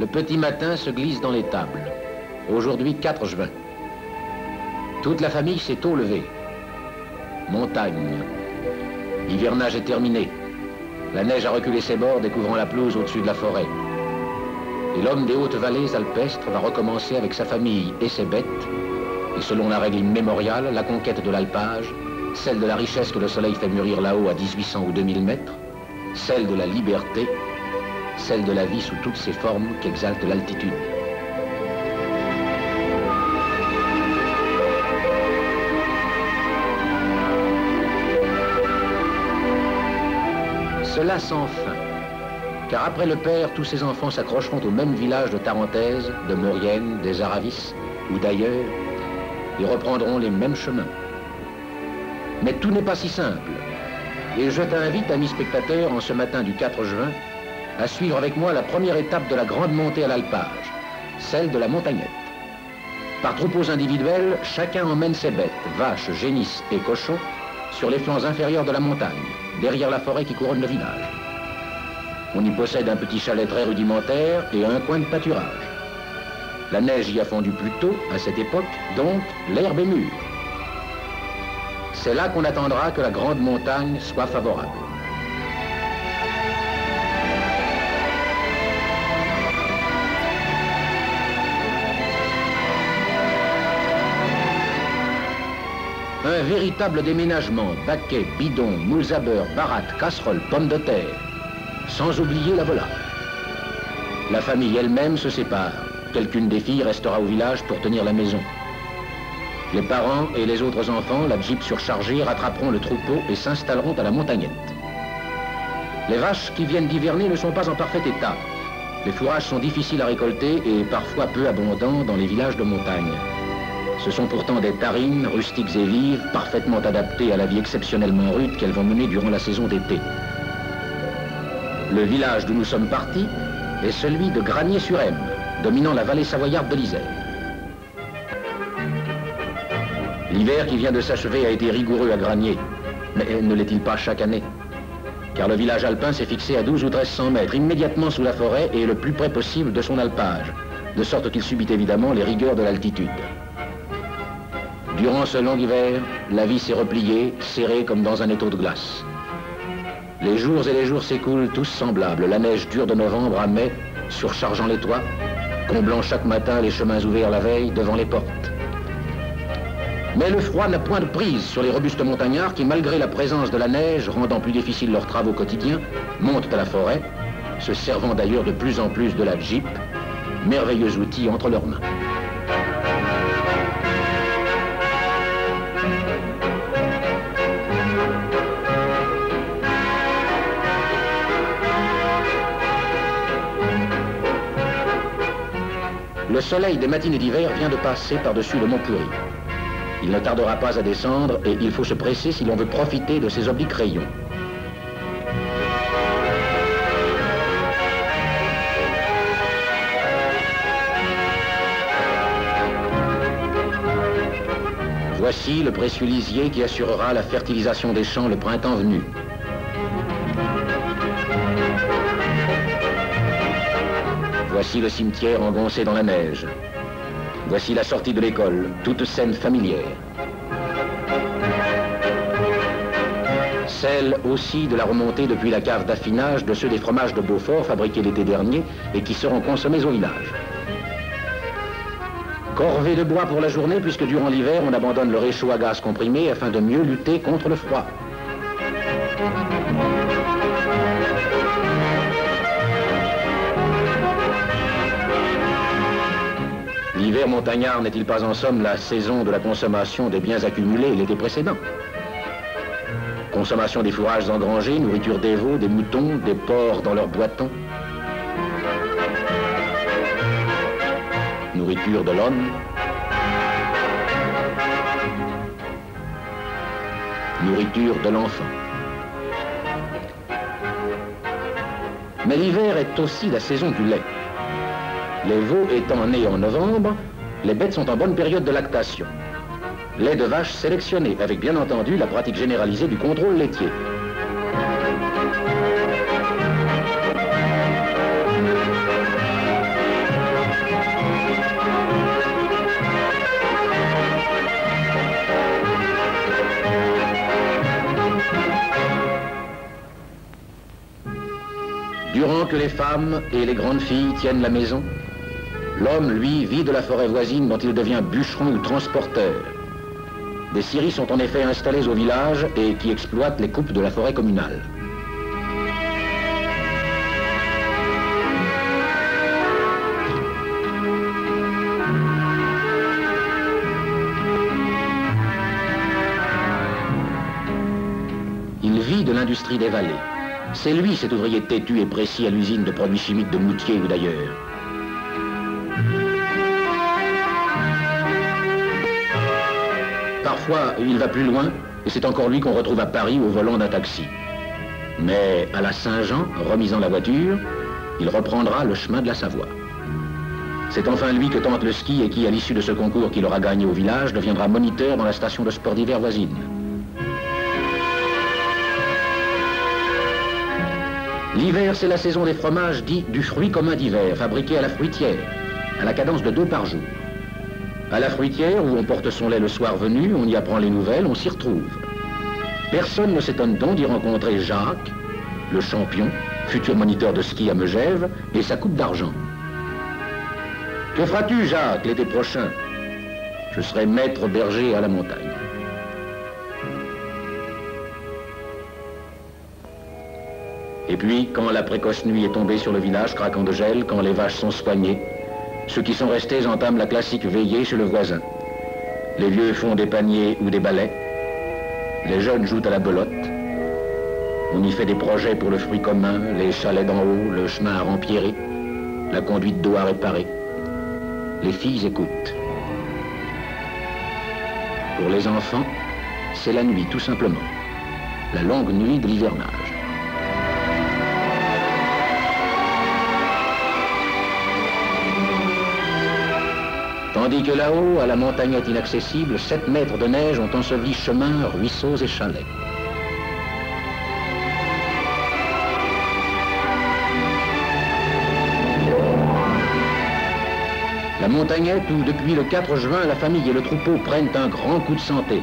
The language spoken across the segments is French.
Le petit matin se glisse dans l'étable. Aujourd'hui, 4 juin. Toute la famille s'est tôt levée. Montagne. L'hivernage est terminé. La neige a reculé ses bords, découvrant la pelouse au-dessus de la forêt. Et l'homme des hautes vallées alpestres va recommencer avec sa famille et ses bêtes, et selon la règle immémoriale, la conquête de l'alpage, celle de la richesse que le soleil fait mûrir là-haut à 1800 ou 2000 mètres, celle de la liberté, celle de la vie sous toutes ses formes qu'exalte l'altitude. Cela sans fin, car après le père, tous ses enfants s'accrocheront au même village de Tarentaise, de Maurienne, des Aravis ou d'ailleurs, et reprendront les mêmes chemins. Mais tout n'est pas si simple, et je t'invite, amis spectateurs, en ce matin du 4 juin, à suivre avec moi la première étape de la grande montée à l'alpage, celle de la montagnette. Par troupeaux individuels, chacun emmène ses bêtes, vaches, génisses et cochons, sur les flancs inférieurs de la montagne, derrière la forêt qui couronne le village. On y possède un petit chalet très rudimentaire et un coin de pâturage. La neige y a fondu plus tôt, à cette époque, donc l'herbe est mûre. C'est là qu'on attendra que la grande montagne soit favorable. Un véritable déménagement, baquets, bidons, moules à beurre, barattes, casseroles, pommes de terre, sans oublier la volaille. La famille elle-même se sépare. Quelqu'une des filles restera au village pour tenir la maison. Les parents et les autres enfants, la Jeep surchargée, rattraperont le troupeau et s'installeront à la montagnette. Les vaches qui viennent d'hiverner ne sont pas en parfait état. Les fourrages sont difficiles à récolter et parfois peu abondants dans les villages de montagne. Ce sont pourtant des tarines, rustiques et vives, parfaitement adaptées à la vie exceptionnellement rude qu'elles vont mener durant la saison d'été. Le village d'où nous sommes partis est celui de Granier-sur-Aisne, dominant la vallée savoyarde de l'Isère. L'hiver qui vient de s'achever a été rigoureux à Granier, mais ne l'est-il pas chaque année? Car le village alpin s'est fixé à 12 ou 1300 mètres, immédiatement sous la forêt et le plus près possible de son alpage, de sorte qu'il subit évidemment les rigueurs de l'altitude. Durant ce long hiver, la vie s'est repliée, serrée comme dans un étau de glace. Les jours et les jours s'écoulent tous semblables, la neige dure de novembre à mai, surchargeant les toits, comblant chaque matin les chemins ouverts la veille devant les portes. Mais le froid n'a point de prise sur les robustes montagnards qui, malgré la présence de la neige, rendant plus difficiles leurs travaux quotidiens, montent à la forêt, se servant d'ailleurs de plus en plus de la Jeep, merveilleux outil entre leurs mains. Le soleil des matinées d'hiver vient de passer par-dessus le mont Pourri. Il ne tardera pas à descendre et il faut se presser si l'on veut profiter de ses obliques rayons. Voici le précieux lisier qui assurera la fertilisation des champs le printemps venu. Voici le cimetière engoncé dans la neige. Voici la sortie de l'école, toute scène familière. Celle aussi de la remontée depuis la cave d'affinage de ceux des fromages de Beaufort fabriqués l'été dernier et qui seront consommés au village. Corvée de bois pour la journée puisque durant l'hiver on abandonne le réchaud à gaz comprimé afin de mieux lutter contre le froid. L'hiver montagnard n'est-il pas en somme la saison de la consommation des biens accumulés l'été précédent? Consommation des fourrages engrangés, nourriture des veaux, des moutons, des porcs dans leurs boîtons. Nourriture de l'homme. Nourriture de l'enfant. Mais l'hiver est aussi la saison du lait. Les veaux étant nés en novembre, les bêtes sont en bonne période de lactation. Lait de vache sélectionné, avec bien entendu la pratique généralisée du contrôle laitier. que les femmes et les grandes filles tiennent la maison, l'homme, lui, vit de la forêt voisine dont il devient bûcheron ou transporteur. Des scieries sont en effet installées au village et qui exploitent les coupes de la forêt communale. Il vit de l'industrie des vallées. C'est lui, cet ouvrier têtu et précis à l'usine de produits chimiques de Moutier ou d'ailleurs. Parfois, il va plus loin, et c'est encore lui qu'on retrouve à Paris au volant d'un taxi. Mais à la Saint-Jean, remisant la voiture, il reprendra le chemin de la Savoie. C'est enfin lui que tente le ski et qui, à l'issue de ce concours qu'il aura gagné au village, deviendra moniteur dans la station de sport d'hiver voisine. L'hiver, c'est la saison des fromages dits du fruit commun d'hiver, fabriqués à la fruitière, à la cadence de 2 par jour. À la fruitière, où on porte son lait le soir venu, on y apprend les nouvelles, on s'y retrouve. Personne ne s'étonne donc d'y rencontrer Jacques, le champion, futur moniteur de ski à Megève, et sa coupe d'argent. Que feras-tu, Jacques, l'été prochain? Je serai maître berger à la montagne. Et puis, quand la précoce nuit est tombée sur le village, craquant de gel, quand les vaches sont soignées, ceux qui sont restés entament la classique veillée chez le voisin. Les vieux font des paniers ou des balais. Les jeunes jouent à la belote. On y fait des projets pour le fruit commun, les chalets d'en haut, le chemin à rempierrer, la conduite d'eau à réparer. Les filles écoutent. Pour les enfants, c'est la nuit, tout simplement. La longue nuit de l'hivernage. Tandis que là-haut, à la montagnette inaccessible, 7 mètres de neige ont enseveli chemins, ruisseaux et chalets. La montagnette où, depuis le 4 juin, la famille et le troupeau prennent un grand coup de santé.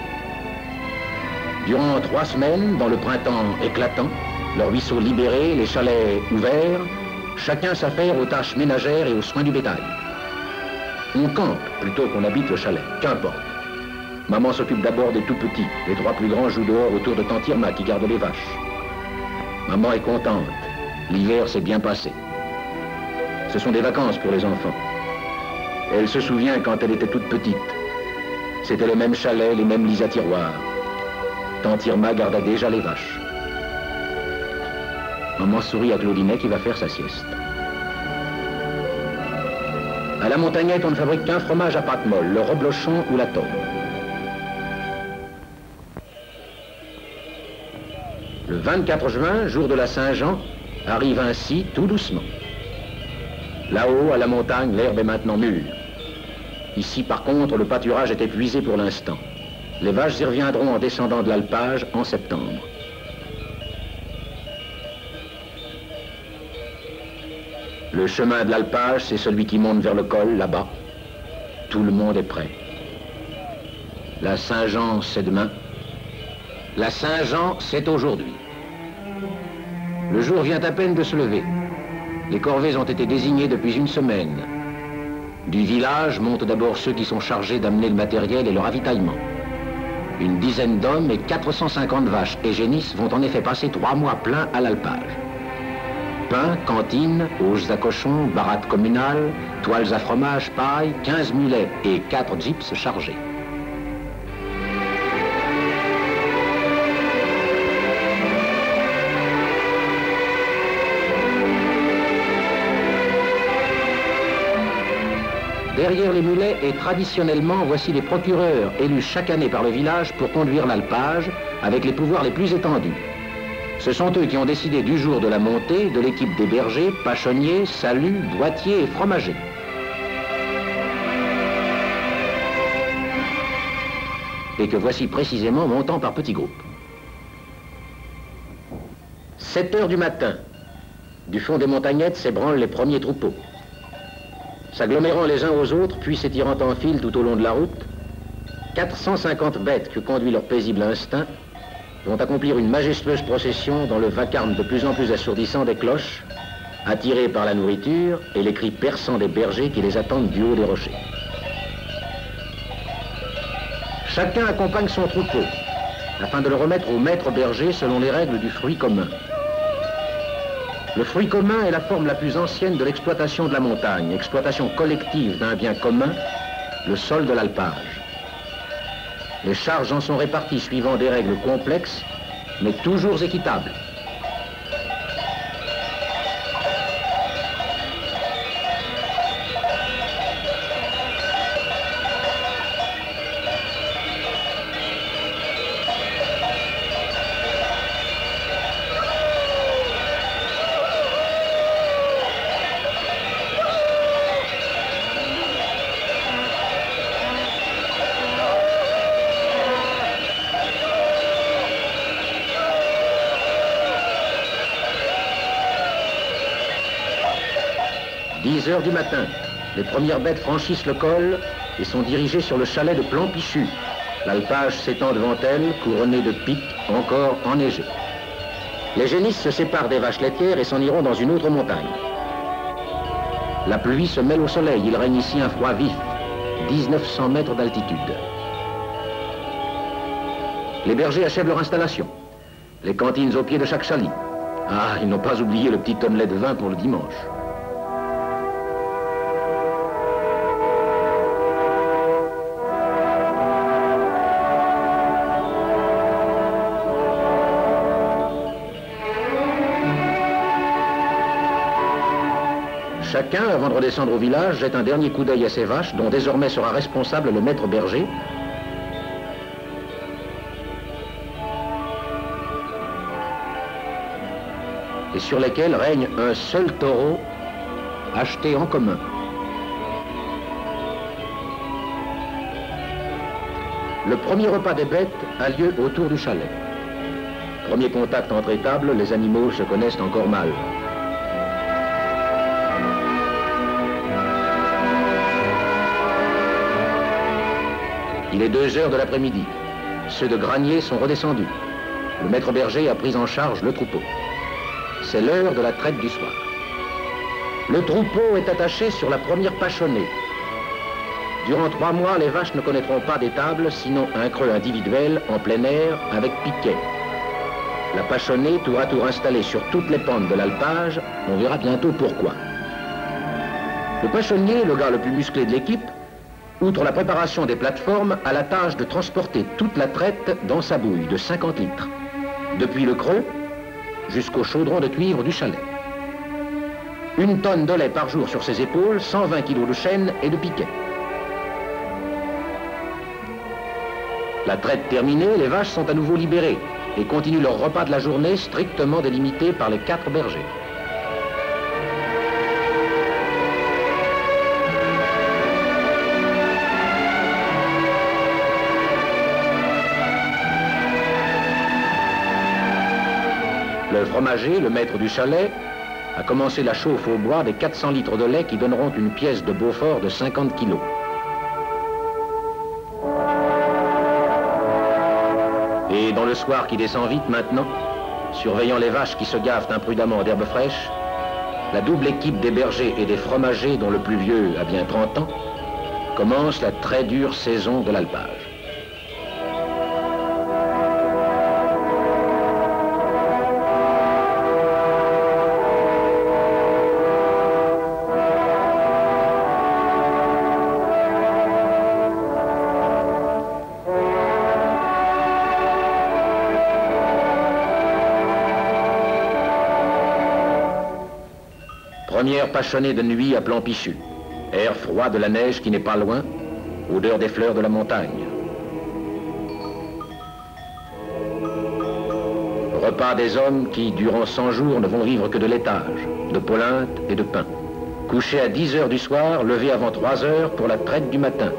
Durant 3 semaines, dans le printemps éclatant, le ruisseau libéré, les chalets ouverts, chacun s'affaire aux tâches ménagères et aux soins du bétail. On campe plutôt qu'on habite le chalet, qu'importe. Maman s'occupe d'abord des tout petits. Les 3 plus grands jouent dehors autour de tante Irma qui garde les vaches. Maman est contente. L'hiver s'est bien passé. Ce sont des vacances pour les enfants. Elle se souvient quand elle était toute petite. C'était le même chalet, les mêmes lits à tiroirs. Tante Irma garda déjà les vaches. Maman sourit à Claudinet qui va faire sa sieste. À la montagnette, on ne fabrique qu'un fromage à pâte molle, le reblochon ou la tome. Le 24 juin, jour de la Saint-Jean, arrive ainsi tout doucement. Là-haut, à la montagne, l'herbe est maintenant mûre. Ici, par contre, le pâturage est épuisé pour l'instant. Les vaches y reviendront en descendant de l'alpage en septembre. Le chemin de l'alpage, c'est celui qui monte vers le col, là-bas. Tout le monde est prêt. La Saint-Jean, c'est demain. La Saint-Jean, c'est aujourd'hui. Le jour vient à peine de se lever. Les corvées ont été désignées depuis une semaine. Du village montent d'abord ceux qui sont chargés d'amener le matériel et le ravitaillement. Une dizaine d'hommes et 450 vaches et génisses vont en effet passer 3 mois pleins à l'alpage. Pain, cantine, auges à cochons, baraque communale, toiles à fromage, paille, 15 mulets et 4 jeeps chargés. Derrière les mulets et traditionnellement, voici les procureurs élus chaque année par le village pour conduire l'alpage avec les pouvoirs les plus étendus. Ce sont eux qui ont décidé du jour de la montée de l'équipe des bergers, pachonniers, salus, boîtiers et fromagers. Et que voici précisément montant par petits groupes. 7 heures du matin, du fond des montagnettes s'ébranlent les premiers troupeaux. S'agglomérant les uns aux autres, puis s'étirant en file tout au long de la route, 450 bêtes que conduit leur paisible instinct vont accomplir une majestueuse procession dans le vacarme de plus en plus assourdissant des cloches, attirés par la nourriture et les cris perçants des bergers qui les attendent du haut des rochers. Chacun accompagne son troupeau, afin de le remettre au maître berger selon les règles du fruit commun. Le fruit commun est la forme la plus ancienne de l'exploitation de la montagne, exploitation collective d'un bien commun, le sol de l'alpage. Les charges en sont réparties suivant des règles complexes, mais toujours équitables. « 10 heures du matin, les premières bêtes franchissent le col et sont dirigées sur le chalet de Plan-Pichu. L'alpage s'étend devant elles, couronné de pics encore enneigés. Les génisses se séparent des vaches laitières et s'en iront dans une autre montagne. La pluie se mêle au soleil, il règne ici un froid vif, 1900 mètres d'altitude. Les bergers achèvent leur installation, les cantines au pied de chaque chalit. Ah, ils n'ont pas oublié le petit tonnelet de vin pour le dimanche. Chacun, avant de redescendre au village, jette un dernier coup d'œil à ses vaches, dont désormais sera responsable le maître berger, et sur lesquelles règne un seul taureau acheté en commun. Le premier repas des bêtes a lieu autour du chalet. Premier contact entre étables, les animaux se connaissent encore mal. Il est 2 heures de l'après-midi. Ceux de Granier sont redescendus. Le maître berger a pris en charge le troupeau. C'est l'heure de la traite du soir. Le troupeau est attaché sur la première pachonnée. Durant 3 mois, les vaches ne connaîtront pas d'étable, sinon un creux individuel en plein air avec piquet. La pachonnée, tour à tour installée sur toutes les pentes de l'alpage, on verra bientôt pourquoi. Le pachonnier, le gars le plus musclé de l'équipe, outre la préparation des plateformes, a la tâche de transporter toute la traite dans sa bouille de 50 litres, depuis le creux jusqu'au chaudron de cuivre du chalet. 1 tonne de lait par jour sur ses épaules, 120 kilos de chêne et de piquet. La traite terminée, les vaches sont à nouveau libérées et continuent leur repas de la journée strictement délimité par les 4 bergers. Le fromager, le maître du chalet, a commencé la chauffe au bois des 400 litres de lait qui donneront une pièce de Beaufort de 50 kilos. Et dans le soir qui descend vite maintenant, surveillant les vaches qui se gavent imprudemment d'herbes fraîches, la double équipe des bergers et des fromagers, dont le plus vieux a bien 30 ans, commence la très dure saison de l'alpage. Première pachonnée de nuit à Plan-Pichu. Air froid de la neige qui n'est pas loin, odeur des fleurs de la montagne. Repas des hommes qui, durant 100 jours, ne vont vivre que de laitage, de polenta et de pain. Couché à 10 heures du soir, levé avant 3 heures pour la traite du matin.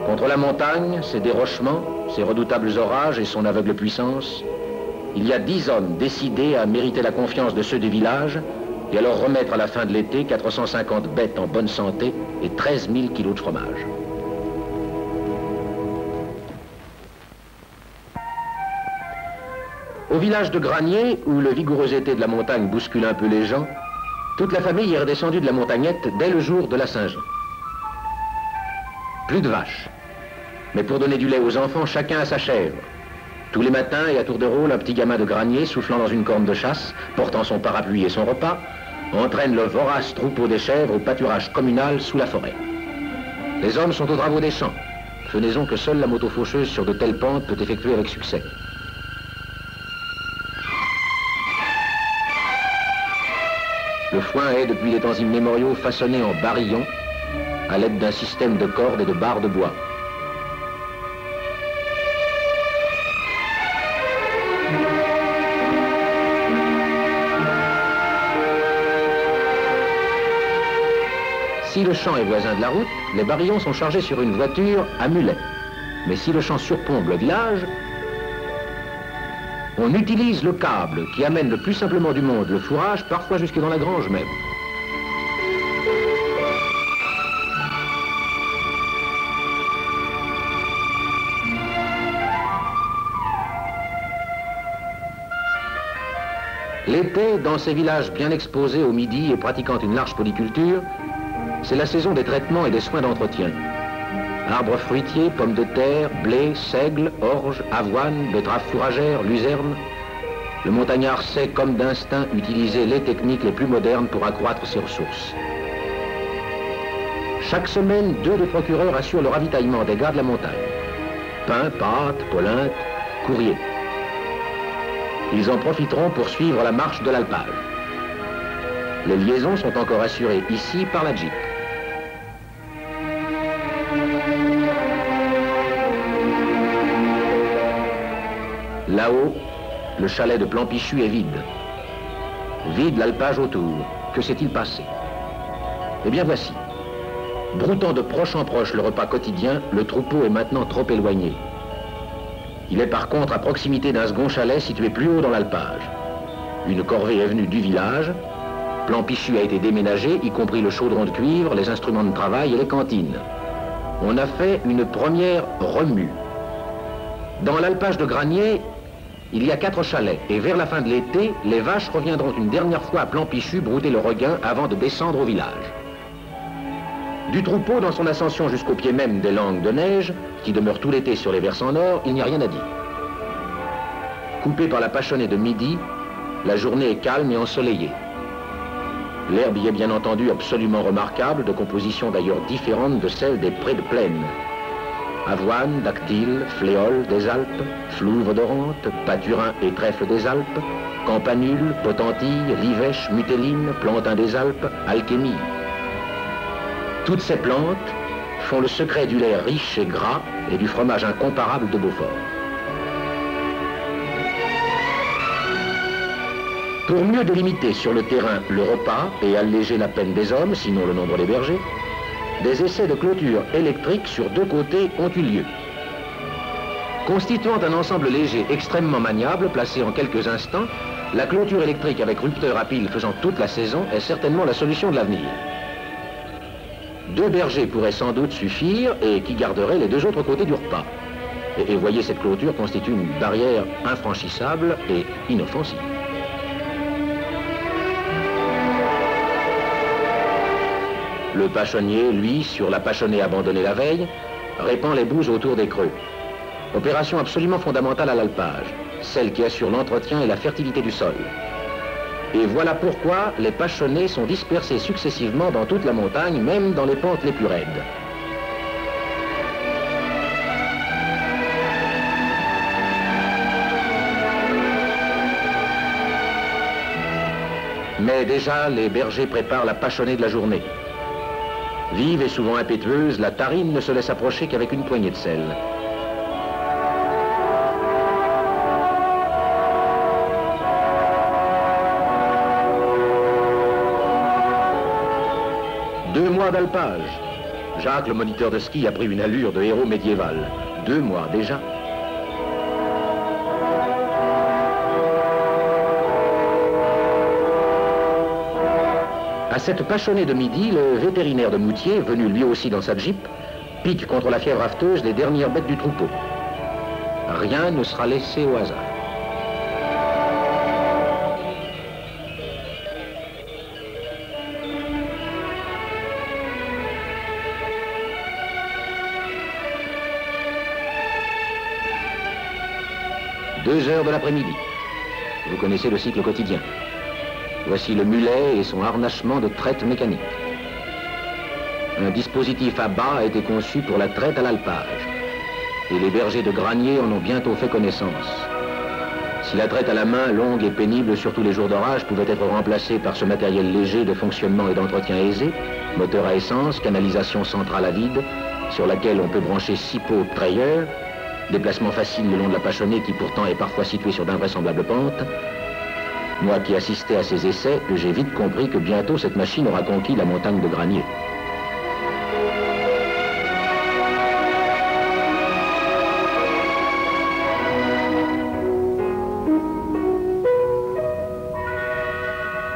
Contre la montagne, ses dérochements, ses redoutables orages et son aveugle puissance, il y a 10 hommes décidés à mériter la confiance de ceux du village et à leur remettre à la fin de l'été 450 bêtes en bonne santé et 13 000 kilos de fromage. Au village de Granier, où le vigoureux été de la montagne bouscule un peu les gens, Toute la famille est redescendue de la montagnette dès le jour de la Saint-Jean. Plus de vaches. Mais pour donner du lait aux enfants, chacun a sa chèvre. Tous les matins, et à tour de rôle, un petit gamin de granier, soufflant dans une corne de chasse, portant son parapluie et son repas, entraîne le vorace troupeau des chèvres au pâturage communal sous la forêt. Les hommes sont aux travaux des champs, fenaison que seule la moto faucheuse sur de telles pentes peut effectuer avec succès. Le foin est, depuis les temps immémoriaux, façonné en barillon à l'aide d'un système de cordes et de barres de bois. Si le champ est voisin de la route, les barillons sont chargés sur une voiture à mulet. Mais si le champ surplombe le village, on utilise le câble qui amène le plus simplement du monde le fourrage, parfois jusque dans la grange même. L'été, dans ces villages bien exposés au midi et pratiquant une large polyculture, c'est la saison des traitements et des soins d'entretien. Arbres fruitiers, pommes de terre, blé, seigle, orge, avoine, betteraves fourragères, luzerne. Le montagnard sait, comme d'instinct, utiliser les techniques les plus modernes pour accroître ses ressources. Chaque semaine, 2 des procureurs assurent le ravitaillement des gars de la montagne. Pain, pâtes, polenta, courrier. Ils en profiteront pour suivre la marche de l'alpage. Les liaisons sont encore assurées ici par la Jeep. Là-haut, le chalet de Plan-Pichu est vide. Vide l'alpage autour. Que s'est-il passé? Eh bien voici. Broutant de proche en proche le repas quotidien, le troupeau est maintenant trop éloigné. Il est par contre à proximité d'un second chalet situé plus haut dans l'alpage. Une corvée est venue du village. Plan-Pichu a été déménagé, y compris le chaudron de cuivre, les instruments de travail et les cantines. On a fait une première remue. Dans l'alpage de Granier, il y a 4 chalets, et vers la fin de l'été, les vaches reviendront une dernière fois à Plan-Pichu brouter le regain avant de descendre au village. Du troupeau, dans son ascension jusqu'au pied même des langues de neige, qui demeurent tout l'été sur les versants nord, il n'y a rien à dire. Coupé par la Pachonnée de midi, la journée est calme et ensoleillée. L'herbe y est bien entendu absolument remarquable, de composition d'ailleurs différente de celle des prés de plaine. Avoine, dactyle, fléole des Alpes, flouve d'Oronte, pâturin et trèfle des Alpes, campanule, potentille, livèche, mutéline, plantain des Alpes, alchémie. Toutes ces plantes font le secret du lait riche et gras et du fromage incomparable de Beaufort. Pour mieux délimiter sur le terrain le repas et alléger la peine des hommes, sinon le nombre des bergers, des essais de clôture électrique sur 2 côtés ont eu lieu. Constituant un ensemble léger extrêmement maniable, placé en quelques instants, la clôture électrique avec rupteur à pile faisant toute la saison est certainement la solution de l'avenir. 2 bergers pourraient sans doute suffire et qui garderaient les 2 autres côtés du repas. Et voyez, cette clôture constitue une barrière infranchissable et inoffensive. Le pachonnier, lui, sur la pachonnée abandonnée la veille, répand les boues autour des creux. Opération absolument fondamentale à l'alpage, celle qui assure l'entretien et la fertilité du sol. Et voilà pourquoi les pachonnés sont dispersés successivement dans toute la montagne, même dans les pentes les plus raides. Mais déjà, les bergers préparent la pachonnée de la journée. Vive et souvent impétueuse, la tarine ne se laisse approcher qu'avec une poignée de sel. Deux mois d'alpage. Jacques, le moniteur de ski, a pris une allure de héros médiéval. 2 mois déjà. À cette pachonnée de midi, le vétérinaire de Moutier, venu lui aussi dans sa Jeep, pique contre la fièvre afteuse les dernières bêtes du troupeau. Rien ne sera laissé au hasard. 2 heures de l'après-midi. Vous connaissez le cycle quotidien. Voici le mulet et son harnachement de traite mécanique. Un dispositif à bas a été conçu pour la traite à l'alpage. Et les bergers de granier en ont bientôt fait connaissance. Si la traite à la main, longue et pénible, surtout les jours d'orage, pouvait être remplacée par ce matériel léger de fonctionnement et d'entretien aisé, moteur à essence, canalisation centrale à vide, sur laquelle on peut brancher 6 pots de trayeur, déplacement facile le long de la Pachonnée qui pourtant est parfois située sur d'invraisemblables pentes, moi qui assistais à ces essais, j'ai vite compris que bientôt cette machine aura conquis la montagne de granier.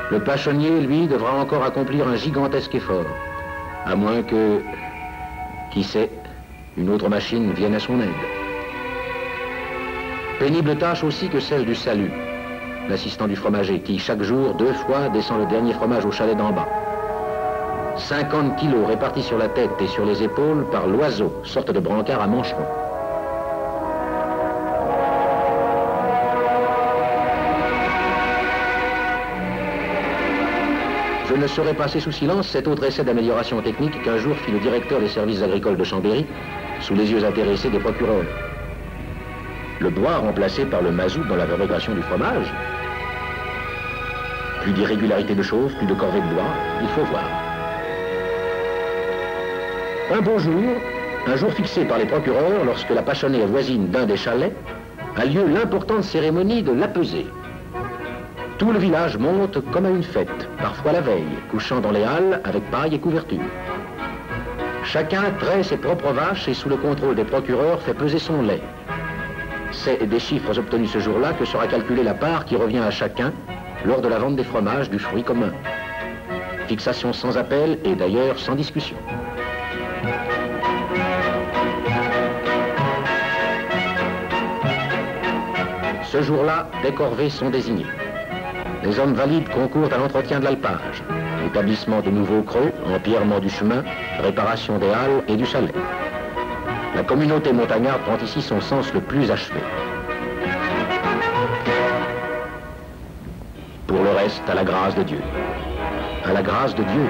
Le Pachonnier, lui, devra encore accomplir un gigantesque effort, à moins que, qui sait, une autre machine vienne à son aide. Pénible tâche aussi que celle du salut, l'assistant du fromager, qui chaque jour, 2 fois, descend le dernier fromage au chalet d'en bas. 50 kilos répartis sur la tête et sur les épaules par l'oiseau, sorte de brancard à mancherons. Je ne saurais passer sous silence cet autre essai d'amélioration technique qu'un jour fit le directeur des services agricoles de Chambéry, sous les yeux intéressés des procureurs. Le bois remplacé par le mazout dans la fabrication du fromage. Plus d'irrégularité de chauffe, plus de corvée de bois, il faut voir. Un beau jour, un jour fixé par les procureurs, lorsque la Pachonnée voisine d'un des chalets, a lieu l'importante cérémonie de l'apesée. Tout le village monte comme à une fête, parfois la veille, couchant dans les halles avec paille et couverture. Chacun traite ses propres vaches et sous le contrôle des procureurs fait peser son lait. C'est des chiffres obtenus ce jour-là que sera calculée la part qui revient à chacun lors de la vente des fromages du fruit commun. Fixation sans appel et d'ailleurs sans discussion. Ce jour-là, des corvées sont désignées. Les hommes valides concourent à l'entretien de l'alpage, établissement de nouveaux creux, empierrement du chemin, réparation des halles et du chalet. La communauté montagnarde prend ici son sens le plus achevé. Pour le reste, à la grâce de Dieu. À la grâce de Dieu.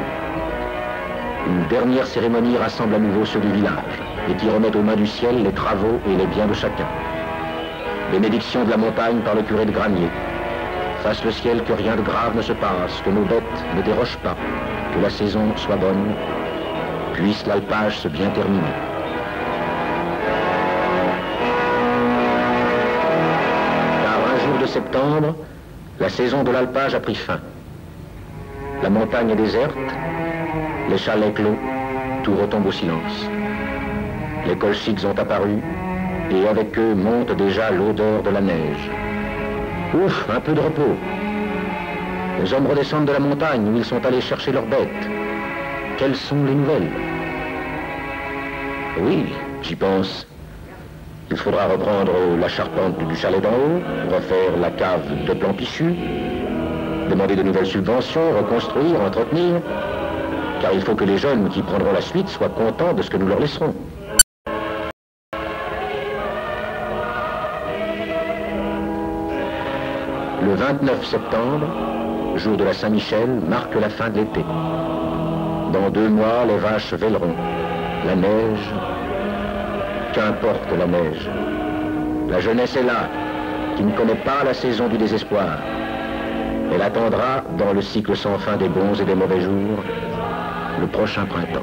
Une dernière cérémonie rassemble à nouveau ceux du village et qui remet aux mains du ciel les travaux et les biens de chacun. Bénédiction de la montagne par le curé de Granier. Fasse le ciel que rien de grave ne se passe, que nos bêtes ne dérogent pas, que la saison soit bonne, puisse l'alpage se bien terminer. Car un jour de septembre, la saison de l'alpage a pris fin. La montagne est déserte, les chalets clos, tout retombe au silence. Les colchiques ont apparu, et avec eux monte déjà l'odeur de la neige. Ouf, un peu de repos. Les hommes redescendent de la montagne où ils sont allés chercher leurs bêtes. Quelles sont les nouvelles? Oui, j'y pense. Il faudra reprendre la charpente du chalet d'en haut, refaire la cave de Plan-Pichu, demander de nouvelles subventions, reconstruire, entretenir, car il faut que les jeunes qui prendront la suite soient contents de ce que nous leur laisserons. Le 29 septembre, jour de la Saint-Michel, marque la fin de l'été. Dans 2 mois, les vaches vèleront. La neige, qu'importe la neige. La jeunesse est là, qui ne connaît pas la saison du désespoir. Elle attendra, dans le cycle sans fin des bons et des mauvais jours, le prochain printemps.